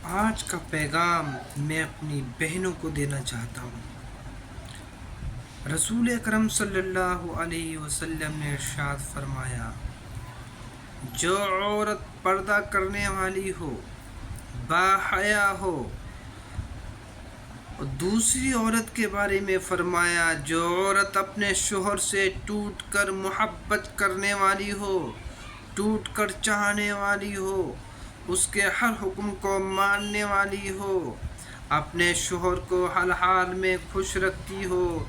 آج کا پیغام میں اپنی بہنوں کو دینا چاہتا ہوں۔ رسول اکرم صلی اللہ علیہ وسلم نے ارشاد فرمایا، جو عورت پردہ کرنے والی ہو، باحیا ہو، اور دوسری عورت کے بارے میں فرمایا جو عورت اپنے شوہر سے ٹوٹ کر محبت کرنے والی ہو، ٹوٹ کر چاہنے والی ہو، اس کے ہر حکم کو ماننے والی ہو، اپنے شوہر کو ہر حال میں خوش رکھتی ہو،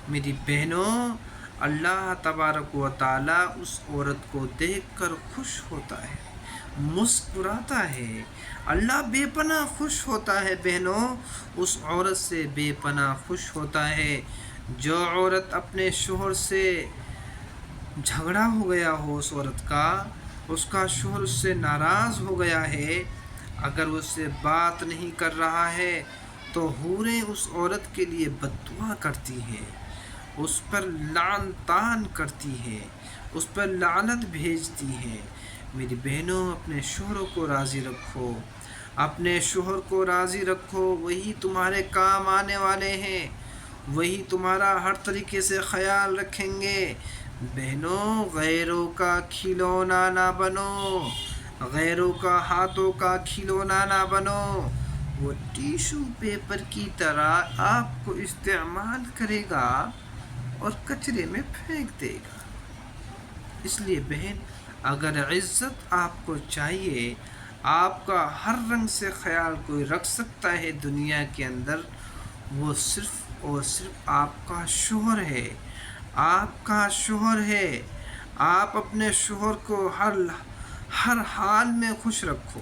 میری بہنوں، اللہ تبارک و تعالیٰ اس عورت کو دیکھ کر خوش ہوتا ہے، مسکراتا ہے۔ اللہ بے پناہ خوش ہوتا ہے بہنوں، اس عورت سے بے پناہ خوش ہوتا ہے۔ جو عورت اپنے شوہر سے جھگڑا ہو گیا ہو، اس کا شوہر اس سے ناراض ہو گیا ہے، اگر اس سے بات نہیں کر رہا ہے تو حوریں اس عورت کے لیے بد دعا کرتی ہیں، اس پر لعن طعن کرتی ہیں، اس پر لعنت بھیجتی ہیں۔ میری بہنوں، اپنے شوہروں کو راضی رکھو، اپنے شوہر کو راضی رکھو، وہی تمہارے کام آنے والے ہیں، وہی تمہارا ہر طریقے سے خیال رکھیں گے۔ بہنوں، غیروں کا کھلونا نہ بنو، غیروں کا ہاتھوں کا کھلونا نہ بنو، وہ ٹیشو پیپر کی طرح آپ کو استعمال کرے گا اور کچرے میں پھینک دے گا۔ اس لیے بہن، اگر عزت آپ کو چاہیے، آپ کا ہر رنگ سے خیال کوئی رکھ سکتا ہے دنیا کے اندر، وہ صرف اور صرف آپ کا شوہر ہے، آپ کا شوہر ہے۔ آپ اپنے شوہر کو ہر حال میں خوش رکھو۔